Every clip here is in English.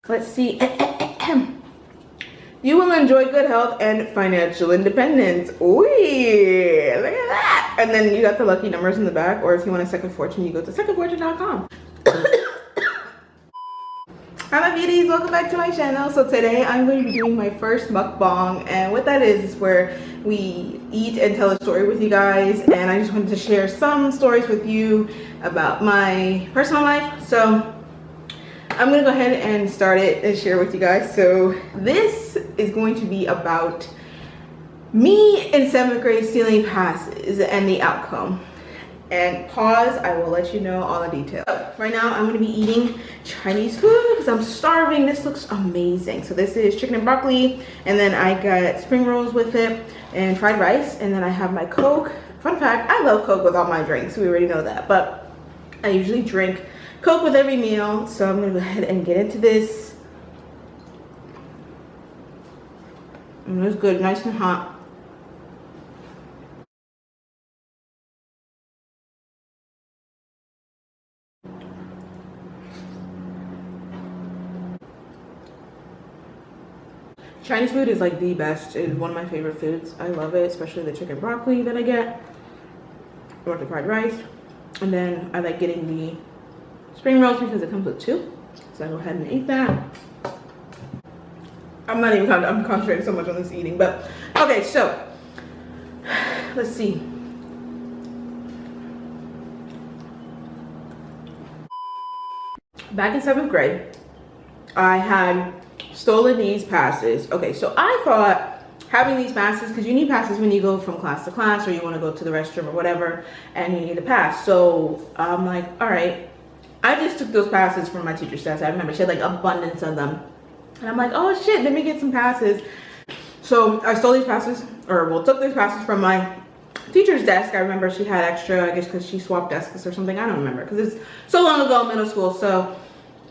Let's see. You will enjoy good health and financial independence. Ooh, look at that. And then you got the lucky numbers in the back, or if you want a second fortune, you go to secondfortune.com. Hi my beauties, welcome back to my channel. So today I'm going to be doing my first mukbang, and what that is where we eat and tell a story with you guys, and I just wanted to share some stories with you about my personal life. So I'm gonna go ahead and start it and share with you guys. So this is going to be about me in 7th grade stealing passes and the outcome. And pause, I will let you know all the details. So right now I'm gonna be eating Chinese food because I'm starving. This looks amazing. So this is chicken and broccoli, and then I got spring rolls with it and fried rice, and then I have my Coke. Fun fact, I love Coke with all my drinks. We already know that, but I usually drink Coke with every meal. So I'm gonna go ahead and get into this. And it's good, nice and hot. Chinese food is like the best. It is one of my favorite foods. I love it, especially the chicken broccoli that I get, or the fried rice. And then I like getting the spring rolls because it comes with 2. So I go ahead and eat that. I'm concentrating so much on this eating, but okay, so let's see. Back in 7th grade, I had stolen these passes. Okay, so I thought having these passes, because you need passes when you go from class to class, or you want to go to the restroom or whatever, and you need a pass. So I'm like, all right. I just took those passes from my teacher's desk. I remember she had like abundance of them. And I'm like, oh shit, let me get some passes. So I stole these passes, or well, took these passes from my teacher's desk. I remember she had extra, I guess because she swapped desks or something. I don't remember because it's so long ago, middle school. So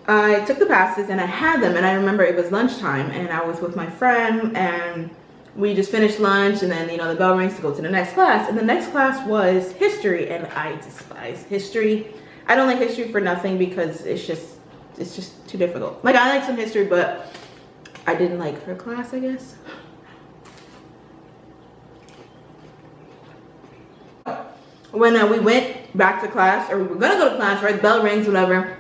I took the passes and I had them, and I remember it was lunchtime and I was with my friend and we just finished lunch, and then, you know, the bell rings to go to the next class, and the next class was history, and I despise history. I don't like history for nothing because it's just too difficult. Like, I like some history, but I didn't like her class, I guess. When we went back to class, or we were gonna go to class, right? The bell rings, whatever.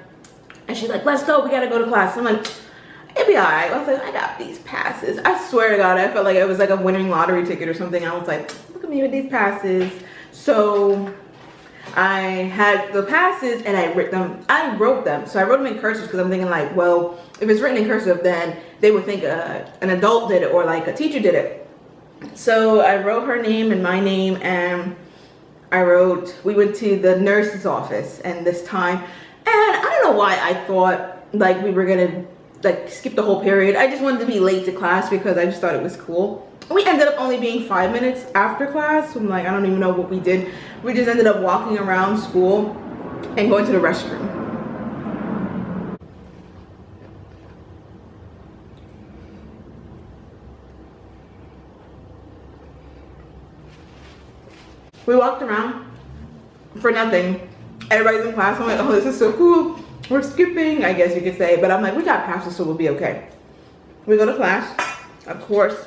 And she's like, let's go, we gotta go to class. I'm like, it'll be all right. I was like, I got these passes. I swear to God, I felt like it was like a winning lottery ticket or something. I was like, look at me with these passes. So I had the passes and I wrote them. So I wrote them in cursive because I'm thinking like, well, if it's written in cursive, then they would think an adult did it or like a teacher did it. So I wrote her name and my name, and we went to the nurse's office, and this time, and I don't know why I thought like we were gonna like skip the whole period. I just wanted to be late to class because I just thought it was cool. We ended up only being 5 minutes after class. So I'm like, I don't even know what we did. We just ended up walking around school and going to the restroom. We walked around for nothing. Everybody's in class. I'm like, oh, this is so cool. We're skipping, I guess you could say. But I'm like, we got passes, so we'll be okay. We go to class, of course.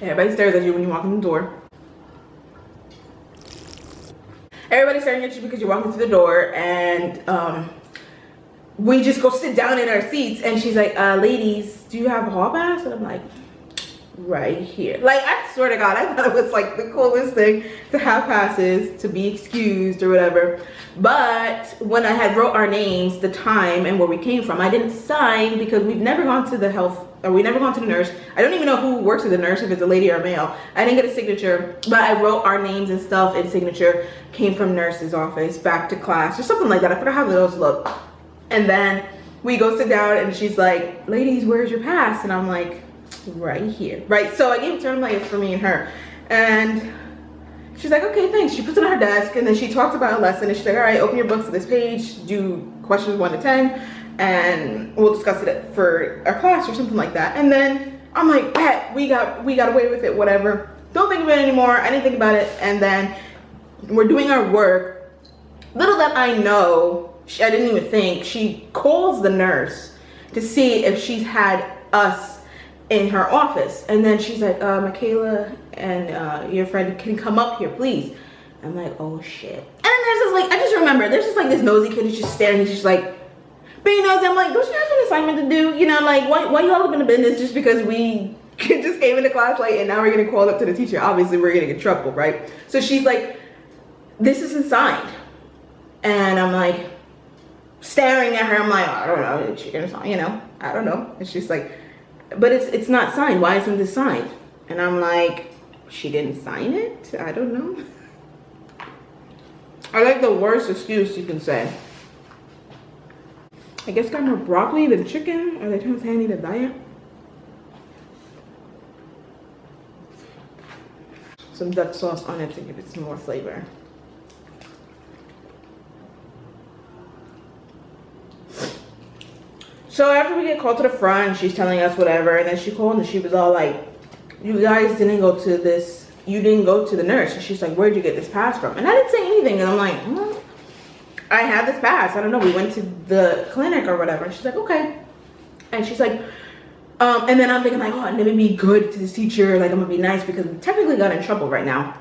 Everybody stares at you when you walk in the door. Everybody's staring at you because you're walking through the door, and we just go sit down in our seats, and she's like, ladies, do you have a hall pass? And I'm like, right here. Like, I swear to God, I thought it was like the coolest thing to have passes, to be excused or whatever. But when I had wrote our names, the time, and where we came from, I didn't sign because we've never gone to the health, or we never gone to the nurse. I don't even know who works with the nurse, if it's a lady or a male. I didn't get a signature, but I wrote our names and stuff, and signature came from nurse's office back to class or something like that. I forgot how those look. And then we go sit down, and she's like, ladies, where's your pass? And I'm like, right here, right? So I gave it to her. I'm like, it's for me and her. And she's like, okay, thanks. She puts it on her desk, and then she talks about a lesson, and she's like, all right, open your books to this page, do questions 1 to 10, and we'll discuss it for our class or something like that. And then I'm like, bet, we got away with it, whatever. Don't think of it anymore. I didn't think about it. And then we're doing our work. Little that I know, I didn't even think, she calls the nurse to see if she's had us in her office. And then she's like, Mikaela and your friend can come up here, please. I'm like, oh shit. And then there's this like, I just remember, there's just like this nosy kid who's just staring. He's just like, being nosy. I'm like, don't you have an assignment to do? You know, like, why you all up in the business just because we just came into class late and now we're getting called up to the teacher? Obviously, we're getting in trouble, right? So she's like, this isn't signed. And I'm like, staring at her. I'm like, I don't know. She gonna sign, you know, I don't know. And she's like, but it's not signed. Why isn't this signed? And I'm like, she didn't sign it? I don't know. I like the worst excuse you can say. I guess got more broccoli than chicken. Are they trying to say I need a diet? Some duck sauce on it to give it some more flavor. So after we get called to the front, she's telling us whatever, and then she called and she was all like, you guys didn't go to this, you didn't go to the nurse. And she's like, where'd you get this pass from? And I didn't say anything, and I'm like, well, I had this pass. I don't know, we went to the clinic or whatever. And she's like, okay. And she's like, and then I'm thinking like, oh, let me be good to this teacher, like I'm gonna be nice because we technically got in trouble right now.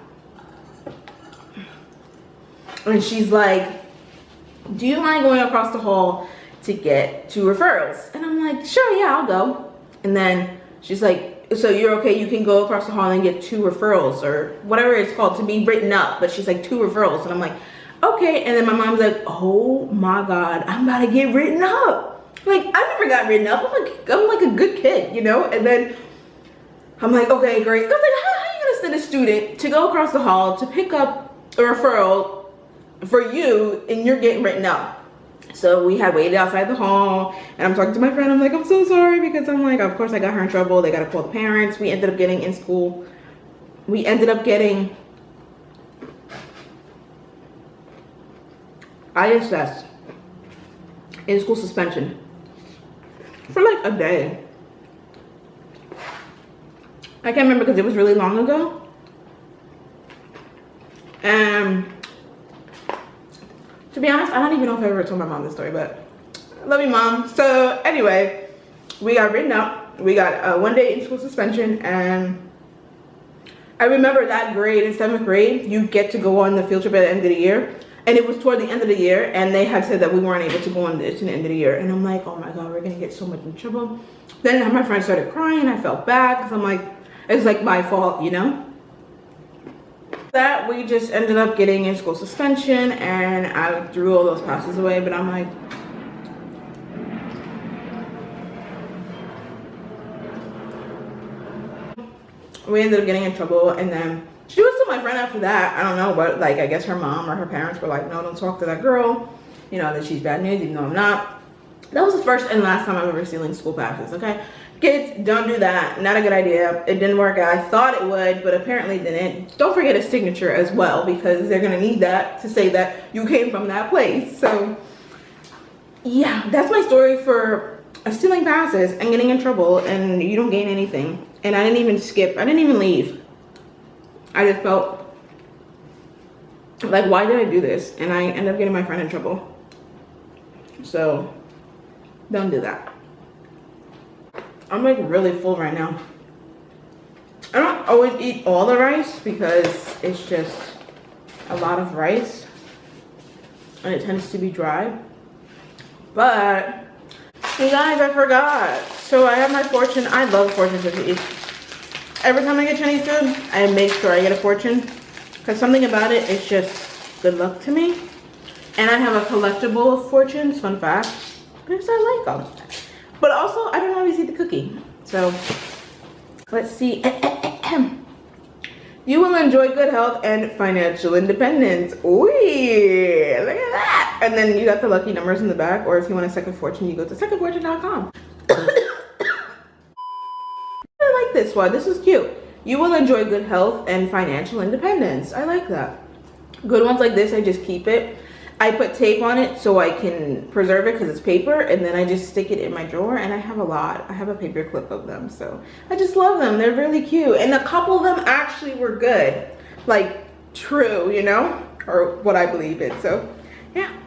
And she's like, do you mind going across the hall to get 2 referrals? And I'm like, sure, yeah, I'll go. And then she's like, so you're okay, you can go across the hall and get 2 referrals or whatever it's called, to be written up. But she's like, 2 referrals. And I'm like, okay. And then my mom's like, oh my God, I'm about to get written up. Like, I never got written up. I'm like a good kid, you know? And then I'm like, okay, great. I was like, how are you gonna send a student to go across the hall to pick up a referral for you and you're getting written up? So we had waited outside the hall and I'm talking to my friend. I'm like, I'm so sorry, because I'm like, of course I got her in trouble. They got to call the parents. We ended up getting in school. We ended up getting ISS, in school suspension, for like a day. I can't remember because it was really long ago. And to be honest, I don't even know if I ever told my mom this story, but I love you, Mom. So anyway, we got written up. We got 1 day in school suspension, and I remember that grade in 7th grade, you get to go on the field trip at the end of the year. And it was toward the end of the year, and they had said that we weren't able to go on this to the end of the year. And I'm like, oh my God, we're gonna get so much in trouble. Then my friend started crying. I felt bad because I'm like, it's like my fault, you know? That we just ended up getting in school suspension, and I threw all those passes away. But I'm like, we ended up getting in trouble, and then she was still my friend after that. I don't know, but like I guess her mom or her parents were like, no, don't talk to that girl, you know, that she's bad news, even though I'm not. That was the first and last time I'm ever stealing school passes, okay? Kids, don't do that. Not a good idea. It didn't work out. I thought it would, but apparently didn't. Don't forget a signature as well, because they're gonna need that to say that you came from that place. So yeah, that's my story for stealing passes and getting in trouble, and you don't gain anything. And I didn't even skip, I didn't even leave. I just felt like, why did I do this? And I ended up getting my friend in trouble. So don't do that. I'm like really full right now. I don't always eat all the rice because it's just a lot of rice and it tends to be dry. But you guys, I forgot. So I have my fortune. I love fortune cookies. Every time I get Chinese food, I make sure I get a fortune, because something about it is just good luck to me. And I have a collectible of fortunes, fun fact, because I like them. But also, I don't always eat the cookie. So let's see. You will enjoy good health and financial independence. Ooh, look at that. And then you got the lucky numbers in the back, or if you want a second fortune, you go to secondfortune.com. I like this one. This is cute. You will enjoy good health and financial independence. I like that. Good ones like this, I just keep it. I put tape on it so I can preserve it because it's paper, and then I just stick it in my drawer, and I have a lot. I have a paper clip of them, so I just love them. They're really cute, and a couple of them actually were good, like true, you know, or what I believe in. So yeah,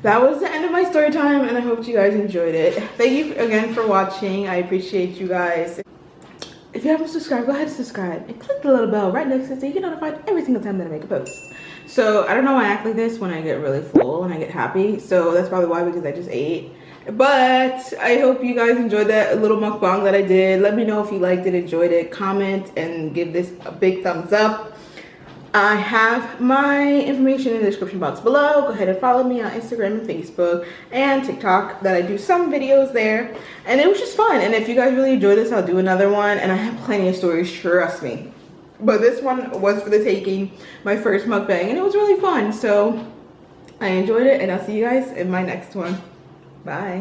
that was the end of my story time, and I hope you guys enjoyed it. Thank you again for watching. I appreciate you guys. If you haven't subscribed, go ahead and subscribe and click the little bell right next to it so you get notified every single time that I make a post. So I don't know why I act like this when I get really full and I get happy. So that's probably why, because I just ate. But I hope you guys enjoyed that little mukbang that I did. Let me know if you liked it, enjoyed it. Comment and give this a big thumbs up. I have my information in the description box below. Go ahead and follow me on Instagram and Facebook and TikTok, that I do some videos there. And it was just fun. And if you guys really enjoyed this, I'll do another one. And I have plenty of stories, trust me. But this one was for the taking, my first mukbang, and it was really fun. So I enjoyed it, and I'll see you guys in my next one. Bye.